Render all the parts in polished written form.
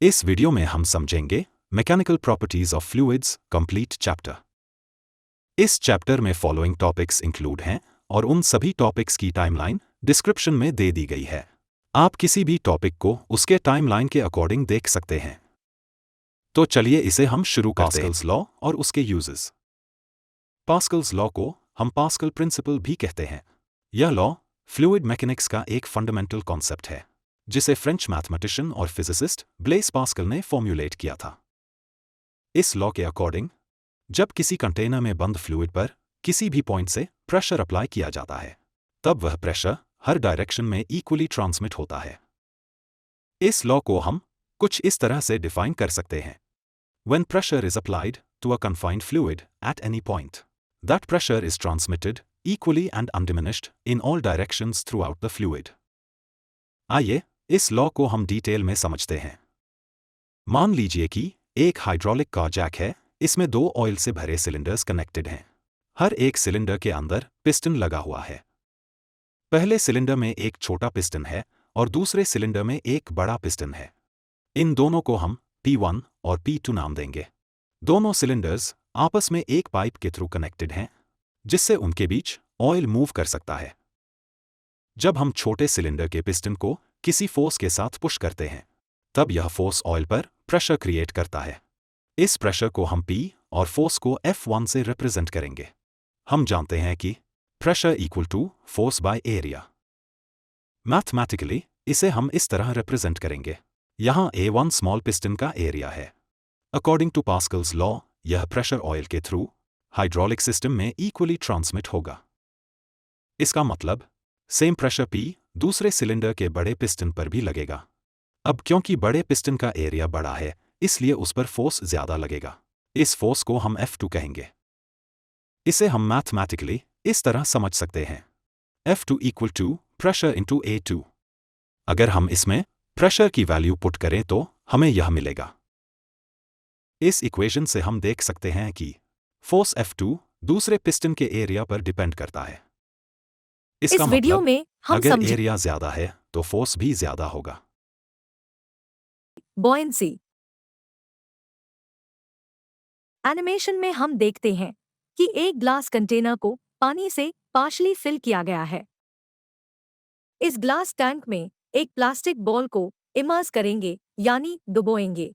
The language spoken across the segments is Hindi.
इस वीडियो में हम समझेंगे mechanical properties of fluids complete chapter. इस चैप्टर में फॉलोइंग टॉपिक्स इंक्लूड हैं और उन सभी टॉपिक्स की टाइमलाइन डिस्क्रिप्शन में दे दी गई है। आप किसी भी टॉपिक को उसके टाइमलाइन के अकॉर्डिंग देख सकते हैं। तो चलिए इसे हम शुरू करते हैं। पास्कल्स लॉ और उसके यूजेस। पास्कल्स लॉ को हम पास्कल प्रिंसिपल भी कहते हैं। यह लॉ फ्लूइड मैकेनिक्स का एक फंडामेंटल कॉन्सेप्ट है जिसे फ्रेंच मैथमेटिशियन और फिजिसिस्ट ब्लेस पास्कल ने फॉर्म्युलेट किया था। इस लॉ के अकॉर्डिंग जब किसी कंटेनर में बंद फ्लूइड पर किसी भी पॉइंट से प्रेशर अप्लाई किया जाता है तब वह प्रेशर हर डायरेक्शन में इक्वली ट्रांसमिट होता है। इस लॉ को हम कुछ इस तरह से डिफाइन कर सकते हैं। When pressure is applied to a confined fluid at any point, that pressure is transmitted equally and undiminished in all directions throughout the fluid. आइए इस लॉ को हम डिटेल में समझते हैं। मान लीजिए कि एक हाइड्रोलिक कार जैक है, इसमें दो ऑयल से भरे सिलेंडर्स कनेक्टेड हैं। हर एक सिलेंडर के अंदर पिस्टन लगा हुआ है। पहले सिलेंडर में एक छोटा पिस्टन है और दूसरे सिलेंडर में एक बड़ा पिस्टन है। इन दोनों को हम P1 और P2 नाम देंगे। दोनों सिलेंडर्स आपस में एक पाइप के थ्रू कनेक्टेड हैं जिससे उनके बीच ऑयल मूव कर सकता है। जब हम छोटे सिलेंडर के पिस्टन को किसी फोर्स के साथ पुश करते हैं तब यह फोर्स ऑयल पर प्रेशर क्रिएट करता है। इस प्रेशर को हम P और फोर्स को F1 से रिप्रेजेंट करेंगे। हम जानते हैं कि pressure equal to force by area. Mathematically इसे हम इस तरह रिप्रेजेंट करेंगे। यहाँ A1 स्मॉल पिस्टन का एरिया है। अकॉर्डिंग टू पास्कल्स लॉ यह प्रेशर ऑयल के थ्रू हाइड्रोलिक सिस्टम में इक्वली ट्रांसमिट होगा। इसका मतलब सेम प्रेशर P दूसरे सिलेंडर के बड़े पिस्टन पर भी लगेगा। अब क्योंकि बड़े पिस्टन का एरिया बड़ा है इसलिए उस पर फोर्स ज्यादा लगेगा। इस फोर्स को हम F2 कहेंगे। इसे हम मैथमेटिकली इस तरह समझ सकते हैं। F2 equal to pressure into A2। अगर हम इसमें प्रेशर की वैल्यू पुट करें तो हमें यह मिलेगा। इस इक्वेशन से हम देख सकते हैं कि फोर्स F2 दूसरे पिस्टन के एरिया पर डिपेंड करता है। इसका इस वीडियो मतलब में हम अगर समझे एरिया ज्यादा है तो फोर्स भी ज्यादा होगा। बॉयंसी। एनिमेशन में हम देखते हैं कि एक ग्लास कंटेनर को पानी से पार्शली फिल किया गया है। इस ग्लास टैंक में एक प्लास्टिक बॉल को इमर्स करेंगे यानी डुबोएंगे।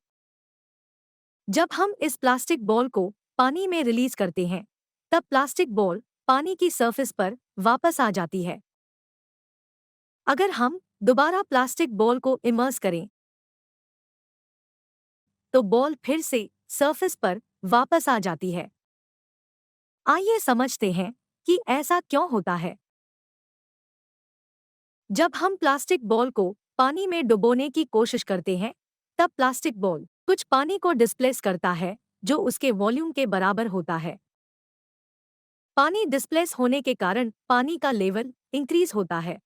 जब हम इस प्लास्टिक बॉल को पानी में रिलीज करते हैं तब प्लास्टिक बॉल पानी की सरफेस पर वापस आ जाती है। अगर हम दोबारा प्लास्टिक बॉल को इमर्स करें तो बॉल फिर से सरफेस पर वापस आ जाती है। आइए समझते हैं कि ऐसा क्यों होता है। जब हम प्लास्टिक बॉल को पानी में डुबोने की कोशिश करते हैं तब प्लास्टिक बॉल कुछ पानी को डिस्प्लेस करता है जो उसके वॉल्यूम के बराबर होता है। पानी डिस्प्लेस होने के कारण पानी का लेवल इंक्रीज होता है।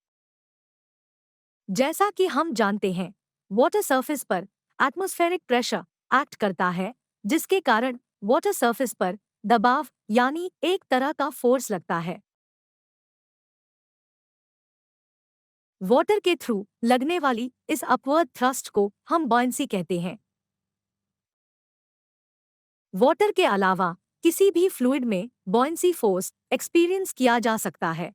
जैसा कि हम जानते हैं वाटर सरफेस पर एटमॉस्फेरिक प्रेशर एक्ट करता है जिसके कारण वाटर सरफेस पर दबाव यानी एक तरह का फोर्स लगता है। वाटर के थ्रू लगने वाली इस अपवर्ड थ्रस्ट को हम बॉयंसी कहते हैं। वाटर के अलावा किसी भी फ्लूइड में बॉयंसी फोर्स एक्सपीरियंस किया जा सकता है।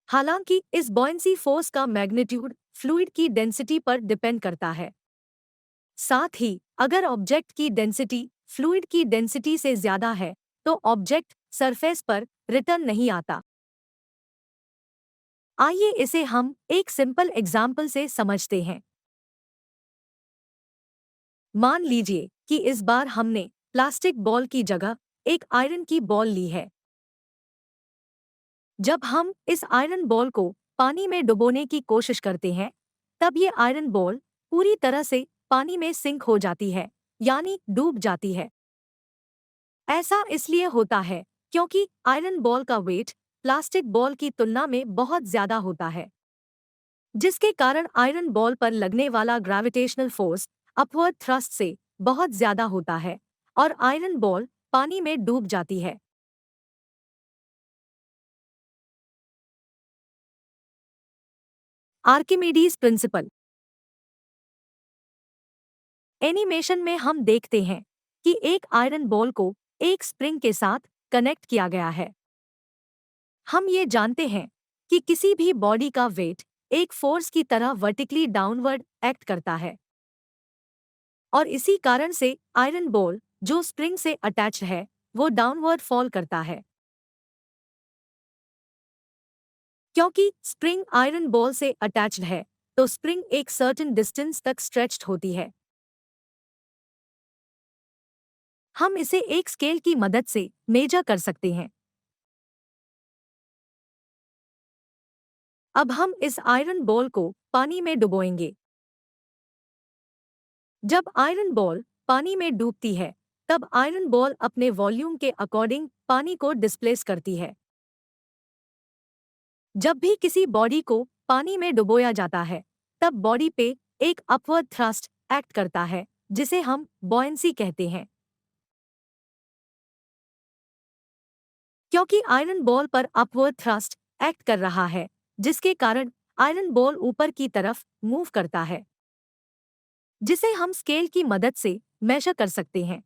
हालांकि इस बॉयंसी फोर्स का मैग्नीट्यूड फ्लूइड की डेंसिटी पर डिपेंड करता है। साथ ही अगर ऑब्जेक्ट की डेंसिटी फ्लूइड की डेंसिटी से ज्यादा है तो ऑब्जेक्ट सरफेस पर रिटर्न नहीं आता। आइए इसे हम एक सिंपल एग्जाम्पल से समझते हैं। मान लीजिए कि इस बार हमने प्लास्टिक बॉल की जगह एक आयरन की बॉल ली है। जब हम इस आयरन बॉल को पानी में डुबोने की कोशिश करते हैं तब ये आयरन बॉल पूरी तरह से पानी में सिंक हो जाती है यानी डूब जाती है। ऐसा इसलिए होता है क्योंकि आयरन बॉल का वेट प्लास्टिक बॉल की तुलना में बहुत ज्यादा होता है जिसके कारण आयरन बॉल पर लगने वाला ग्रेविटेशनल फोर्स अपवर्ड थ्रस्ट से बहुत ज्यादा होता है और आयरन बॉल पानी में डूब जाती है। Archimedes principal. एनिमेशन में हम देखते हैं कि एक आयरन बॉल को एक स्प्रिंग के साथ कनेक्ट किया गया है। हम ये जानते हैं कि किसी भी बॉडी का वेट एक फोर्स की तरह वर्टिकली डाउनवर्ड एक्ट करता है और इसी कारण से आयरन बॉल जो स्प्रिंग से अटैच्ड है वो डाउनवर्ड फॉल करता है। क्योंकि स्प्रिंग आयरन बॉल से अटैच्ड है तो स्प्रिंग एक सर्टेन डिस्टेंस तक स्ट्रेच्ड होती है। हम इसे एक स्केल की मदद से मेजर कर सकते हैं। अब हम इस आयरन बॉल को पानी में डुबोएंगे। जब आयरन बॉल पानी में डूबती है तब आयरन बॉल अपने वॉल्यूम के अकॉर्डिंग पानी को डिस्प्लेस करती है। जब भी किसी बॉडी को पानी में डुबोया जाता है तब बॉडी पे एक अपवर्ड थ्रस्ट एक्ट करता है जिसे हम बॉयंसी कहते हैं। क्योंकि आयरन बॉल पर अपवर्ड थ्रस्ट एक्ट कर रहा है जिसके कारण आयरन बॉल ऊपर की तरफ मूव करता है, जिसे हम स्केल की मदद से मेजर कर सकते हैं।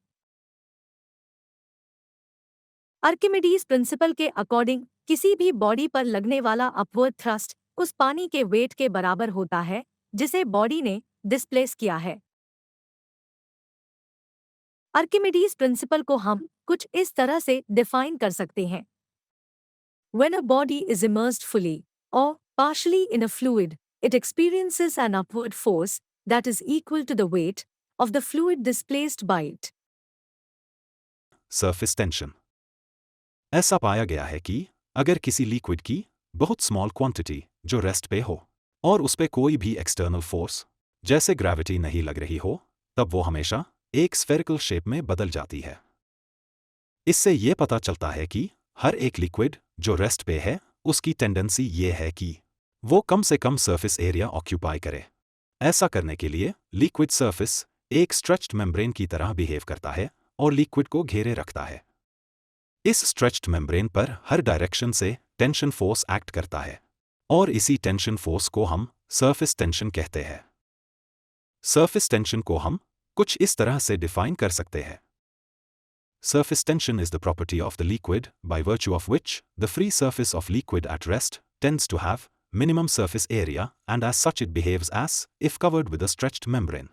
आर्किमिडीज प्रिंसिपल के अकॉर्डिंग किसी भी बॉडी पर लगने वाला अपवर्ड थ्रस्ट उस पानी के वेट के बराबर होता है जिसे बॉडी ने डिस्प्लेस किया है। आर्किमिडीज प्रिंसिपल को हम कुछ इस तरह से डिफाइन कर सकते हैं। When a body is immersed fully or partially in a fluid, it experiences an upward force that is equal to the weight of the fluid displaced by it. Surface tension. ऐसा पाया गया है कि अगर किसी लिक्विड की बहुत स्मॉल क्वांटिटी जो रेस्ट पे हो और उस पे कोई भी एक्सटर्नल फोर्स जैसे ग्रेविटी नहीं लग रही हो तब वो हमेशा एक स्फेरिकल शेप में बदल जाती है। इससे ये पता चलता है कि हर एक लिक्विड जो रेस्ट पे है उसकी टेंडेंसी ये है कि वो कम से कम सरफेस एरिया ऑक्यूपाई करे। ऐसा करने के लिए लिक्विड सरफेस एक स्ट्रेच्ड मेम्ब्रेन की तरह बिहेव करता है और लिक्विड को घेरे रखता है। इस स्ट्रेच्ड मेम्ब्रेन पर हर डायरेक्शन से टेंशन फोर्स एक्ट करता है और इसी टेंशन फोर्स को हम सरफेस टेंशन कहते हैं। सरफेस टेंशन को हम कुछ इस तरह से डिफाइन कर सकते हैं। Surface tension is the property of the liquid by virtue of which the free surface of liquid at rest tends to have minimum surface area and as such it behaves as if covered with a stretched membrane.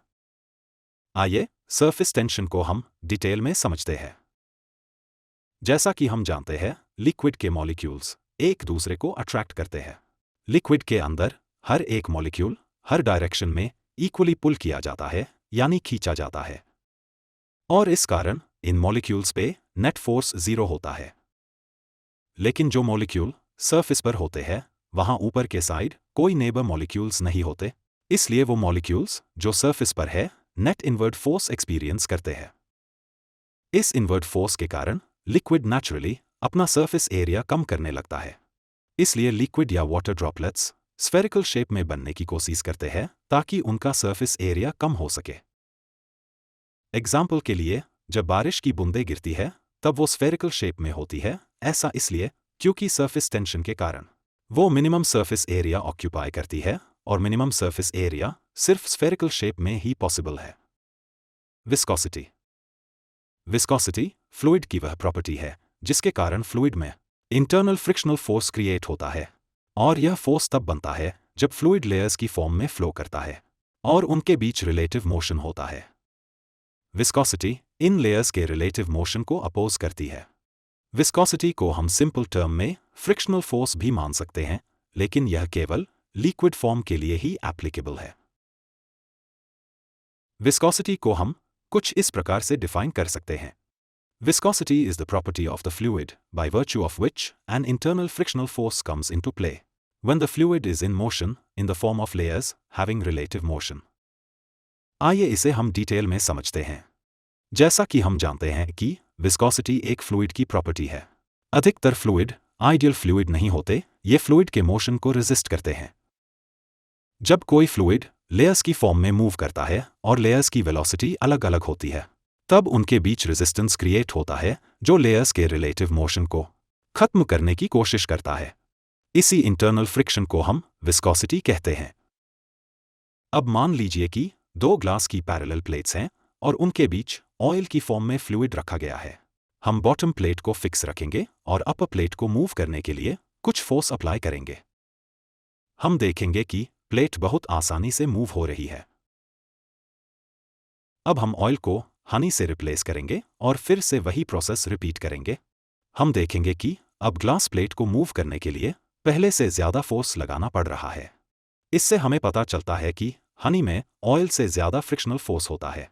आइए surface tension को हम डिटेल में समझते हैं। जैसा कि हम जानते हैं लिक्विड के मॉलिक्यूल्स एक दूसरे को अट्रैक्ट करते हैं। लिक्विड के अंदर हर एक मॉलिक्यूल हर डायरेक्शन में इक्वली पुल किया जाता है यानी खींचा जाता है और इस कारण इन मॉलिक्यूल्स पे नेट फोर्स 0 होता है। लेकिन जो मॉलिक्यूल सरफेस पर होते हैं वहां ऊपर के साइड कोई नेबर मॉलिक्यूल्स नहीं होते, इसलिए वो मॉलिक्यूल्स जो सरफेस पर है नेट इनवर्ट फोर्स एक्सपीरियंस करते हैं। इस इनवर्ट फोर्स के कारण लिक्विड नेचुरली अपना सरफेस एरिया कम करने लगता है। इसलिए लिक्विड या वाटर ड्रॉपलेट्स स्फेरिकल शेप में बनने की कोशिश करते हैं ताकि उनका सरफेस एरिया कम हो सके। एग्जाम्पल के लिए जब बारिश की बूंदें गिरती है तब वो स्फेरिकल शेप में होती है। ऐसा इसलिए क्योंकि सरफेस टेंशन के कारण वो मिनिमम सरफेस एरिया ऑक्यूपाई करती है और मिनिमम सरफेस एरिया सिर्फ स्फेरिकल शेप में ही पॉसिबल है। विस्कोसिटी। विस्कोसिटी फ्लूइड की वह प्रॉपर्टी है जिसके कारण फ्लूइड में इंटरनल फ्रिक्शनल फोर्स क्रिएट होता है और यह फोर्स तब बनता है जब फ्लूइड लेयर्स की फॉर्म में फ्लो करता है और उनके बीच रिलेटिव मोशन होता है। विस्कोसिटी इन लेयर्स के रिलेटिव मोशन को अपोज करती है। विस्कोसिटी को हम सिंपल टर्म में फ्रिक्शनल फोर्स भी मान सकते हैं, लेकिन यह केवल लिक्विड फॉर्म के लिए ही एप्लीकेबल है। विस्कोसिटी को हम कुछ इस प्रकार से डिफाइन कर सकते हैं। Viscosity is the property of the fluid by virtue of which an internal frictional force comes into play when the fluid is in motion in the form of layers having relative motion. आइए इसे हम डिटेल में समझते हैं। जैसा कि हम जानते हैं कि विस्कोसिटी एक फ्लूइड की प्रॉपर्टी है। अधिकतर फ्लूइड आइडियल फ्लूइड नहीं होते, ये फ्लूइड के मोशन को रेजिस्ट करते हैं। जब कोई फ्लूइड लेयर्स की फॉर्म में मूव करता है और लेयर्स की वेलोसिटी अलग अलग होती है तब उनके बीच रेजिस्टेंस क्रिएट होता है जो लेयर्स के रिलेटिव मोशन को खत्म करने की कोशिश करता है। इसी इंटरनल फ्रिक्शन को हम विस्कोसिटी कहते हैं। अब मान लीजिए कि दो ग्लास की पैरेलल प्लेट्स हैं और उनके बीच ऑयल की फॉर्म में फ्लूइड रखा गया है। हम बॉटम प्लेट को फिक्स रखेंगे और अपर प्लेट को मूव करने के लिए कुछ फोर्स अप्लाई करेंगे। हम देखेंगे कि प्लेट बहुत आसानी से मूव हो रही है। अब हम ऑयल को हनी से रिप्लेस करेंगे और फिर से वही प्रोसेस रिपीट करेंगे। हम देखेंगे कि अब ग्लास प्लेट को मूव करने के लिए पहले से ज्यादा फोर्स लगाना पड़ रहा है। इससे हमें पता चलता है कि हनी में ऑयल से ज्यादा फ्रिक्शनल फोर्स होता है,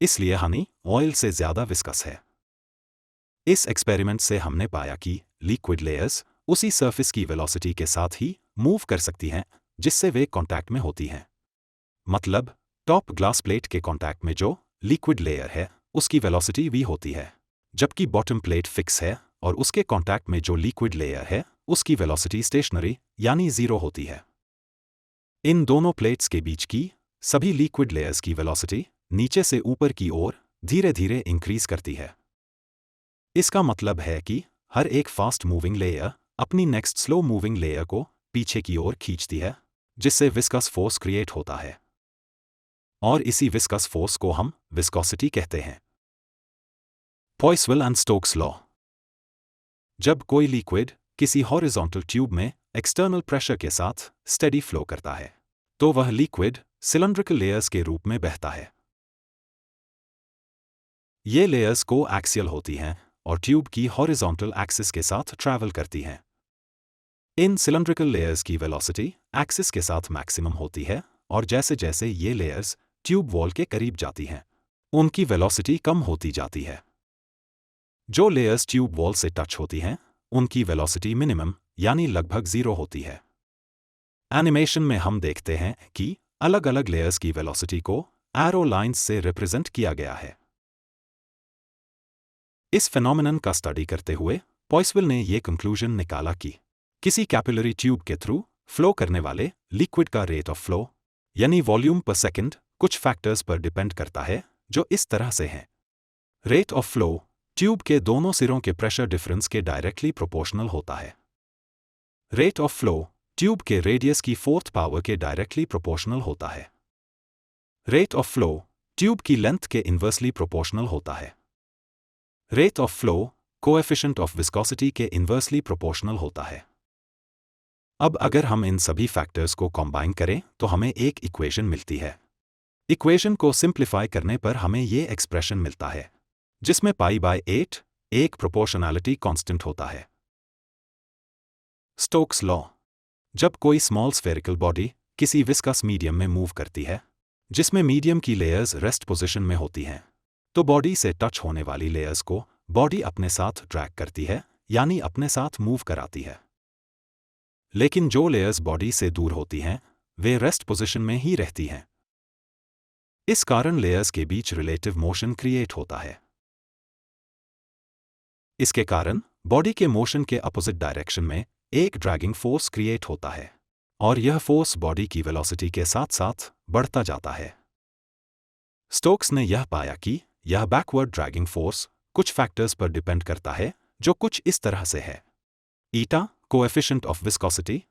इसलिए हनी ऑयल से ज्यादा विस्कस है। इस एक्सपेरिमेंट से हमने पाया कि लिक्विड लेयर्स उसी सरफेस की वेलोसिटी के साथ ही मूव कर सकती हैं जिससे वे कांटेक्ट में होती हैं। मतलब टॉप ग्लास प्लेट के कांटेक्ट में जो लिक्विड लेयर है उसकी वेलोसिटी v होती है, जबकि बॉटम प्लेट फिक्स है और उसके कांटेक्ट में जो लिक्विड लेयर है उसकी वेलोसिटी स्टेशनरी यानी 0 होती है। इन दोनों प्लेट्स के बीच की सभी लिक्विड लेयर्स की वेलोसिटी नीचे से ऊपर की ओर धीरे धीरे इंक्रीज करती है। इसका मतलब है कि हर एक फास्ट मूविंग लेयर अपनी नेक्स्ट स्लो मूविंग लेयर को पीछे की ओर खींचती है, जिससे विस्कस फोर्स क्रिएट होता है। और इसी विस्कस फोर्स को हम विस्कोसिटी कहते हैं। पॉइसविल एंड स्टोक्स लॉ। जब कोई लिक्विड किसी हॉरिजॉन्टल ट्यूब में एक्सटर्नल प्रेशर के साथ स्टेडी फ्लो करता है तो वह लिक्विड सिलेंड्रिकल लेयर्स के रूप में बहता है। ये लेयर्स को एक्सियल होती हैं और ट्यूब की हॉरिजॉन्टल एक्सिस के साथ ट्रैवल करती हैं। इन सिलेंड्रिकल लेयर्स की वेलोसिटी एक्सिस के साथ मैक्सिमम होती है और जैसे जैसे ये लेयर्स ट्यूब वॉल के करीब जाती हैं उनकी वेलोसिटी कम होती जाती है। जो लेयर्स ट्यूब वॉल से टच होती हैं उनकी वेलोसिटी मिनिमम यानी लगभग 0 होती है। एनिमेशन में हम देखते हैं कि अलग अलग लेयर्स की वेलोसिटी को एरो लाइंस से रिप्रेजेंट किया गया है। इस फेनोमेनन का स्टडी करते हुए पॉइसविल ने यह कंक्लूजन निकाला कि किसी कैपिलरी ट्यूब के थ्रू फ्लो करने वाले लिक्विड का रेट ऑफ फ्लो यानी वॉल्यूम पर सेकंड कुछ फैक्टर्स पर डिपेंड करता है जो इस तरह से हैं। रेट ऑफ फ्लो ट्यूब के दोनों सिरों के प्रेशर डिफरेंस के डायरेक्टली प्रोपोर्शनल होता है। रेट ऑफ फ्लो ट्यूब के रेडियस की 4th पावर के डायरेक्टली प्रोपोर्शनल होता है। रेट ऑफ फ्लो ट्यूब की लेंथ के इन्वर्सली प्रोपोर्शनल होता है। Rate of flow coefficient of viscosity के इन्वर्सली प्रोपोर्शनल होता है। अब अगर हम इन सभी फैक्टर्स को कंबाइन करें तो हमें एक इक्वेशन मिलती है। इक्वेशन को सिंप्लीफाई करने पर हमें ये एक्सप्रेशन मिलता है जिसमें π/8 एक प्रोपोर्शनैलिटी कांस्टेंट होता है। Stokes law. जब कोई स्मॉल स्फेरिकल बॉडी किसी विस्कस मीडियम में मूव करती है जिसमें मीडियम की लेयर्स रेस्ट पोजीशन में होती हैं तो बॉडी से टच होने वाली लेयर्स को बॉडी अपने साथ ड्रैग करती है यानी अपने साथ मूव कराती है। लेकिन जो लेयर्स बॉडी से दूर होती हैं वे रेस्ट पोजीशन में ही रहती हैं। इस कारण लेयर्स के बीच रिलेटिव मोशन क्रिएट होता है। इसके कारण बॉडी के मोशन के अपोजिट डायरेक्शन में एक ड्रैगिंग फोर्स क्रिएट होता है और यह फोर्स बॉडी की वेलोसिटी के साथ साथ बढ़ता जाता है। स्टोक्स ने यह पाया कि यह बैकवर्ड ड्रैगिंग फोर्स कुछ फैक्टर्स पर डिपेंड करता है जो कुछ इस तरह से है। Eta coefficient of viscosity,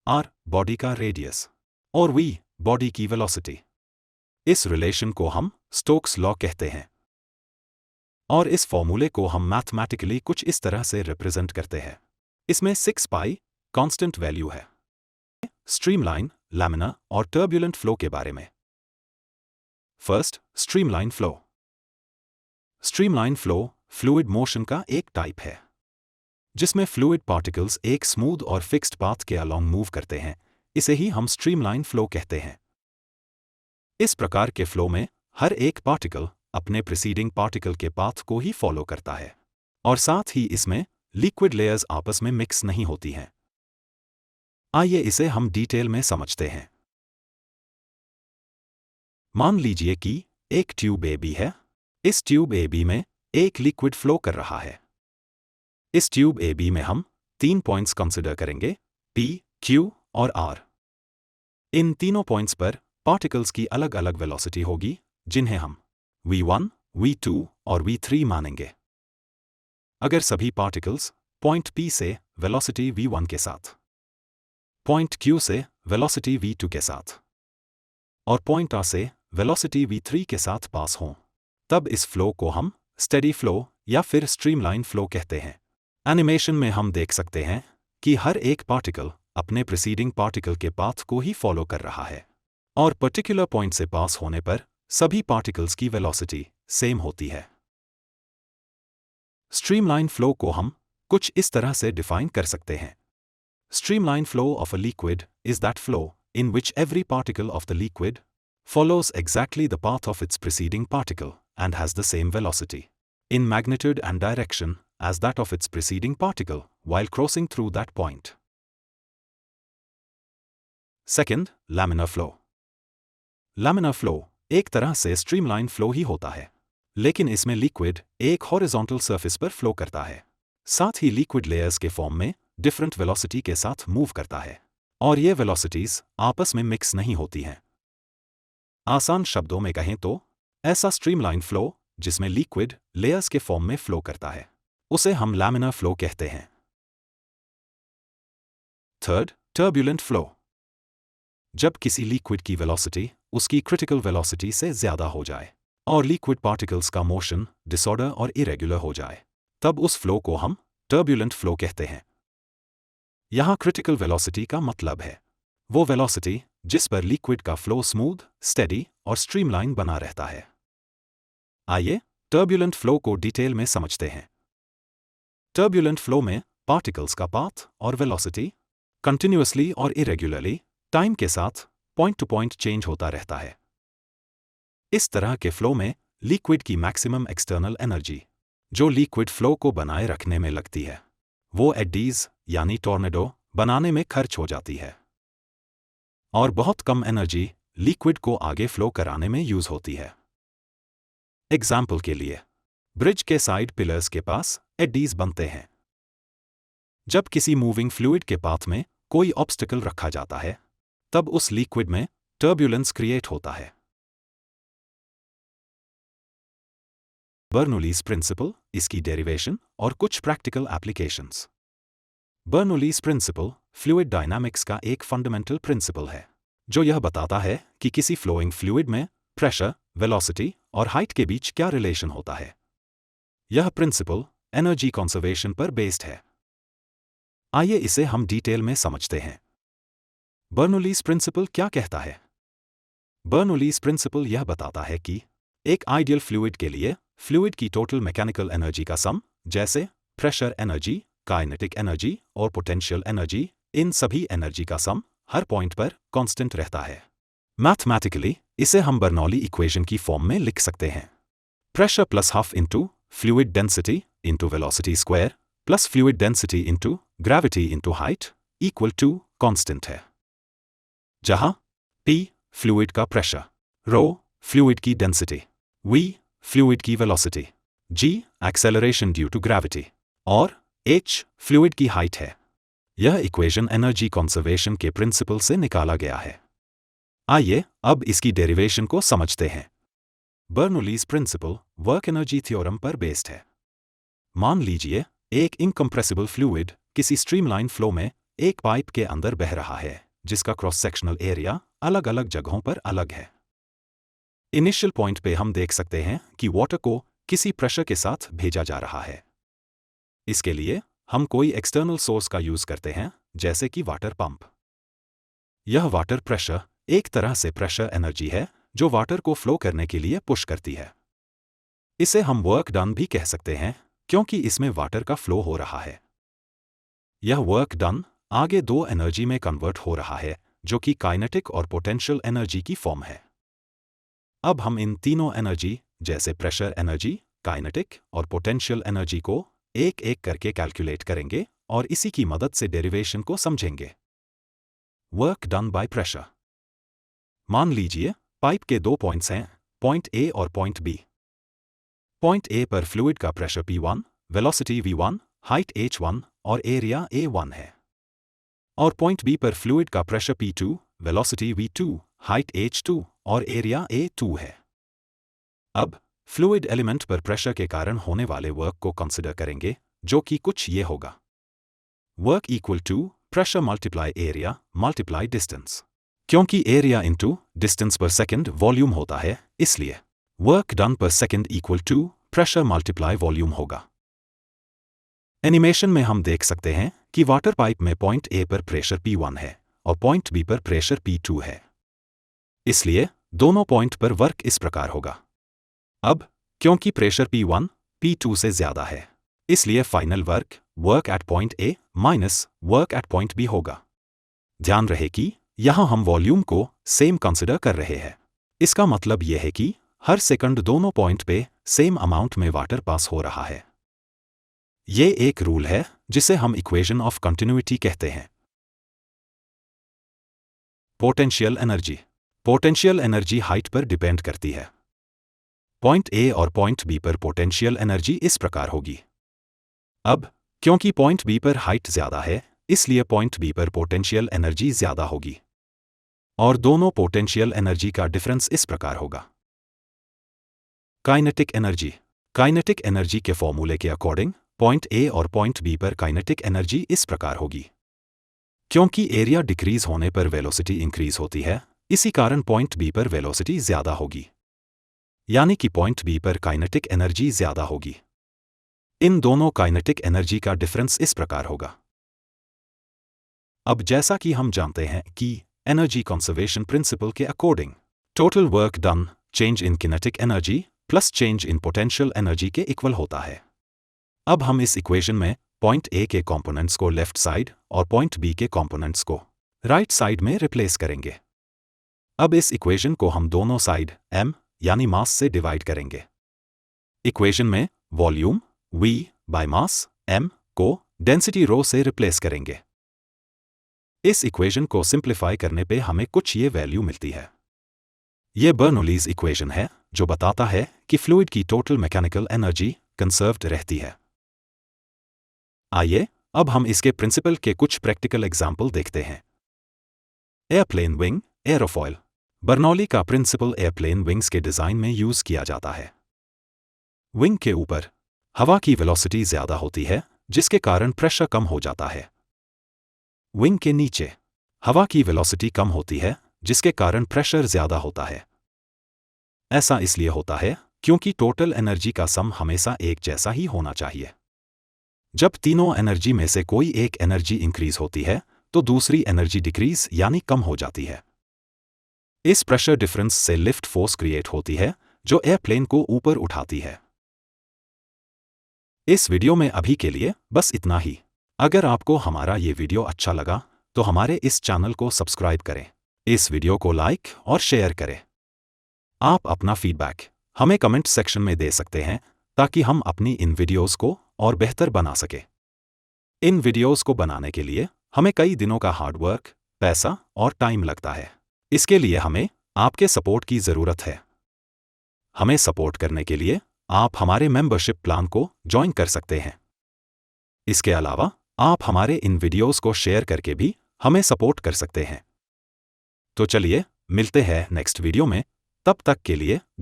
r body का रेडियस और वी बॉडी की वेलोसिटी। इस रिलेशन को हम स्टोक्स लॉ कहते हैं और इस फॉर्मूले को हम मैथमेटिकली कुछ इस तरह से रिप्रेजेंट करते हैं। इसमें 6π कांस्टेंट वैल्यू है। स्ट्रीमलाइन, लैमिना और टर्बुलेंट फ्लो के बारे में। First, streamline flow. Streamline flow fluid motion का एक टाइप है जिसमें फ्लूइड पार्टिकल्स एक स्मूथ और फिक्स्ड पाथ के अलोंग मूव करते हैं। इसे ही हम स्ट्रीमलाइन फ्लो कहते हैं। इस प्रकार के फ्लो में हर एक पार्टिकल अपने प्रीसीडिंग पार्टिकल के पाथ को ही फॉलो करता है और साथ ही इसमें लिक्विड लेयर्स आपस में मिक्स नहीं होती हैं। आइए इसे हम डिटेल में समझते हैं। मान लीजिए कि एक ट्यूब AB है। इस ट्यूब AB में एक लिक्विड फ्लो कर रहा है। इस ट्यूब AB में हम 3 पॉइंट्स कंसिडर करेंगे, P, Q और R। इन तीनों पॉइंट्स पर पार्टिकल्स की अलग अलग वेलोसिटी होगी जिन्हें हम V1, V2 और V3 मानेंगे। अगर सभी पार्टिकल्स पॉइंट P से वेलोसिटी V1 के साथ, पॉइंट Q से वेलोसिटी V2 के साथ और पॉइंट R से वेलोसिटी v3 के साथ पास हों, तब इस फ्लो को हम स्टेडी फ्लो या फिर स्ट्रीमलाइन फ्लो कहते हैं। एनिमेशन में हम देख सकते हैं कि हर एक पार्टिकल अपने प्रीसीडिंग पार्टिकल के पाथ को ही फॉलो कर रहा है और पर्टिकुलर पॉइंट से पास होने पर सभी पार्टिकल्स की वेलोसिटी सेम होती है। स्ट्रीमलाइन फ्लो को हम कुछ इस तरह से डिफाइन कर सकते हैं। Streamline flow of a liquid is that flow in which every particle of the liquid follows exactly the path of its preceding particle and has the same velocity in magnitude and direction as that of its preceding particle while crossing through that point. Second, laminar flow. Laminar flow एक तरह से streamline flow ही होता है, लेकिन इसमें liquid एक horizontal surface पर flow करता है, साथ ही liquid layers के फॉर्म में डिफरेंट वेलोसिटी के साथ मूव करता है और ये वेलोसिटीज आपस में मिक्स नहीं होती हैं। आसान शब्दों में कहें तो ऐसा स्ट्रीमलाइन फ्लो जिसमें लिक्विड लेयर्स के फॉर्म में फ्लो करता है उसे हम लैमिनार फ्लो कहते हैं। Third, turbulent flow. जब किसी लिक्विड की वेलोसिटी उसकी क्रिटिकल वेलोसिटी से ज्यादा हो जाए और लिक्विड पार्टिकल्स का मोशन डिसऑर्डर और इरेगुलर हो जाए, तब उस फ्लो को हम टर्बुलेंट फ्लो कहते हैं। यहां क्रिटिकल वेलोसिटी का मतलब है वो वेलोसिटी जिस पर लिक्विड का फ्लो स्मूथ, स्टेडी और स्ट्रीमलाइन बना रहता है। आइए टर्बुलेंट फ्लो को डिटेल में समझते हैं। टर्बुलेंट फ्लो में पार्टिकल्स का पाथ और वेलोसिटी कंटिन्यूअसली और इरेगुलरली टाइम के साथ पॉइंट टू पॉइंट चेंज होता रहता है। इस तरह के फ्लो में लिक्विड की मैक्सिमम एक्सटर्नल एनर्जी जो लिक्विड फ्लो को बनाए रखने में लगती है वो एडीज यानी टॉर्नेडो बनाने में खर्च हो जाती है और बहुत कम एनर्जी लिक्विड को आगे फ्लो कराने में यूज होती है। एग्जाम्पल के लिए ब्रिज के साइड पिलर्स के पास एडीज बनते हैं। जब किसी मूविंग फ्लूइड के पाथ में कोई ऑब्स्टिकल रखा जाता है तब उस लिक्विड में टर्बुलेंस क्रिएट होता है। बर्नौलीज प्रिंसिपल, इसकी डेरिवेशन और कुछ practical applications. Bernoulli's principle fluid dynamics का एक फंडामेंटल प्रिंसिपल है जो यह बताता है कि किसी फ्लोइंग फ्लूइड में प्रेशर, वेलोसिटी और हाइट के बीच क्या रिलेशन होता है। यह प्रिंसिपल एनर्जी कंजर्वेशन पर बेस्ड है। आइए इसे हम डिटेल में समझते हैं। बर्नौलीज प्रिंसिपल क्या कहता है? बर्नौलीज प्रिंसिपल यह बताता है कि एक आइडियल फ्लूइड के लिए फ्लूइड की टोटल मैकेनिकल एनर्जी का सम, जैसे प्रेशर एनर्जी, काइनेटिक एनर्जी और पोटेंशियल एनर्जी, इन सभी एनर्जी का सम हर पॉइंट पर कांस्टेंट रहता है। मैथमेटिकली इसे हम बर्नौली इक्वेशन की फॉर्म में लिख सकते हैं। Pressure plus half into fluid density into velocity square plus fluid density into gravity into height equal to constant है, जहां P फ्लूइड का प्रेशर, रो फ्लूइड की डेंसिटी, V फ्लूइड की velocity, G acceleration due to gravity और H फ्लूइड की हाइट है। यह इक्वेशन एनर्जी कंजर्वेशन के प्रिंसिपल से निकाला गया है। आइए अब इसकी डेरिवेशन को समझते हैं। Bernoulli's principle work energy theorem पर बेस्ड है। मान लीजिए एक इनकम्प्रेसिबल फ्लूइड किसी स्ट्रीमलाइन फ्लो में एक पाइप के अंदर बह रहा है जिसका क्रॉस सेक्शनल एरिया अलग अलग जगहों पर अलग है। इनिशियल पॉइंट पे हम देख सकते हैं कि वाटर को किसी प्रेशर के साथ भेजा जा रहा है। इसके लिए हम कोई एक्सटर्नल सोर्स का यूज करते हैं, जैसे कि वाटर पंप। यह वाटर प्रेशर एक तरह से प्रेशर एनर्जी है जो वाटर को फ्लो करने के लिए पुश करती है। इसे हम वर्क डन भी कह सकते हैं क्योंकि इसमें वाटर का फ्लो हो रहा है। यह वर्क डन आगे दो एनर्जी में कन्वर्ट हो रहा है जो कि काइनेटिक और पोटेंशियल एनर्जी की फॉर्म है। अब हम इन तीनों एनर्जी जैसे प्रेशर एनर्जी, काइनेटिक और पोटेंशियल एनर्जी को एक एक करके कैलकुलेट करेंगे और इसी की मदद से डेरिवेशन को समझेंगे। Work done by pressure. मान लीजिए पाइप के दो पॉइंट्स हैं, पॉइंट ए और पॉइंट बी। पॉइंट ए पर फ्लूइड का pressure P1, velocity V1, height H1 और एरिया A1 है, और पॉइंट बी पर फ्लूइड का pressure P2, velocity V2, height H2 और एरिया A2 है। अब फ्लूइड एलिमेंट पर प्रेशर के कारण होने वाले वर्क को कंसिडर करेंगे, जो कि कुछ ये होगा। Work equal to pressure multiply area multiply distance. क्योंकि area into distance per second volume होता है, इसलिए work done per second equal to pressure multiply volume होगा। एनिमेशन में हम देख सकते हैं कि वाटर पाइप में पॉइंट ए पर प्रेशर P1 है और पॉइंट बी पर प्रेशर P2 है, इसलिए दोनों पॉइंट पर वर्क इस प्रकार होगा। अब क्योंकि प्रेशर P1 P2 से ज्यादा है, इसलिए final work at point A minus work at point B होगा। ध्यान रहे कि यहां हम वॉल्यूम को सेम कंसिडर कर रहे हैं। इसका मतलब यह है कि हर सेकंड दोनों पॉइंट पे सेम अमाउंट में वाटर पास हो रहा है। ये एक रूल है जिसे हम इक्वेशन ऑफ कंटिन्यूटी कहते हैं। पोटेंशियल एनर्जी हाइट पर डिपेंड करती है। पॉइंट ए और पॉइंट बी पर पोटेंशियल एनर्जी इस प्रकार होगी। अब क्योंकि पॉइंट बी पर हाइट ज्यादा है, इसलिए पॉइंट बी पर पोटेंशियल एनर्जी ज्यादा होगी और दोनों पोटेंशियल एनर्जी का डिफरेंस इस प्रकार होगा। काइनेटिक एनर्जी के फॉर्मूले के अकॉर्डिंग पॉइंट ए और पॉइंट बी पर काइनेटिक एनर्जी इस प्रकार होगी। क्योंकि एरिया डिक्रीज होने पर वेलोसिटी इंक्रीज होती है, इसी कारण पॉइंट बी पर वेलोसिटी ज्यादा होगी, यानी कि पॉइंट बी पर काइनेटिक एनर्जी ज्यादा होगी। इन दोनों काइनेटिक एनर्जी का डिफरेंस इस प्रकार होगा। अब जैसा कि हम जानते हैं कि एनर्जी कंजर्वेशन प्रिंसिपल के according total work done change in kinetic energy plus change in potential energy के इक्वल होता है। अब हम इस इक्वेशन में पॉइंट ए के कंपोनेंट्स को लेफ्ट साइड और पॉइंट बी के कंपोनेंट्स को राइट साइड में रिप्लेस करेंगे। अब इस इक्वेशन को हम दोनों साइड m यानी मास से डिवाइड करेंगे। इक्वेशन में volume v by mass m को डेंसिटी रो से रिप्लेस करेंगे। इस इक्वेशन को सिंप्लीफाई करने पे हमें कुछ ये वैल्यू मिलती है। ये बर्नौलीज इक्वेशन है जो बताता है कि फ्लूइड की टोटल मैकेनिकल एनर्जी कंजर्व्ड रहती है। आइए अब हम इसके प्रिंसिपल के कुछ प्रैक्टिकल एग्जाम्पल देखते हैं। Airplane wing aerofoil. बर्नौली का प्रिंसिपल एयरप्लेन विंग्स के डिजाइन में यूज किया जाता है। विंग के ऊपर हवा की वेलोसिटी ज्यादा होती है, जिसके कारण प्रेशर कम हो जाता है। विंग के नीचे हवा की वेलोसिटी कम होती है, जिसके कारण प्रेशर ज्यादा होता है। ऐसा इसलिए होता है क्योंकि टोटल एनर्जी का सम हमेशा एक जैसा ही होना चाहिए। जब तीनों एनर्जी में से कोई एक एनर्जी इंक्रीज होती है तो दूसरी एनर्जी डिक्रीज यानी कम हो जाती है। इस प्रेशर डिफरेंस से लिफ्ट फोर्स क्रिएट होती है जो एयरप्लेन को ऊपर उठाती है। इस वीडियो में अभी के लिए बस इतना ही। अगर आपको हमारा ये वीडियो अच्छा लगा तो हमारे इस चैनल को सब्सक्राइब करें, इस वीडियो को लाइक और शेयर करें। आप अपना फीडबैक हमें कमेंट सेक्शन में दे सकते हैं ताकि हम अपनी इन वीडियोस को और बेहतर बना सके। इन वीडियोस को बनाने के लिए हमें कई दिनों का हार्डवर्क, पैसा और टाइम लगता है। इसके लिए हमें आपके सपोर्ट की ज़रूरत है। हमें सपोर्ट करने के लिए आप हमारे मेंबरशिप प्लान को ज्वाइन कर सकते हैं। इसके अलावा आप हमारे इन वीडियोस को शेयर करके भी हमें सपोर्ट कर सकते हैं। तो चलिए मिलते हैं नेक्स्ट वीडियो में, तब तक के लिए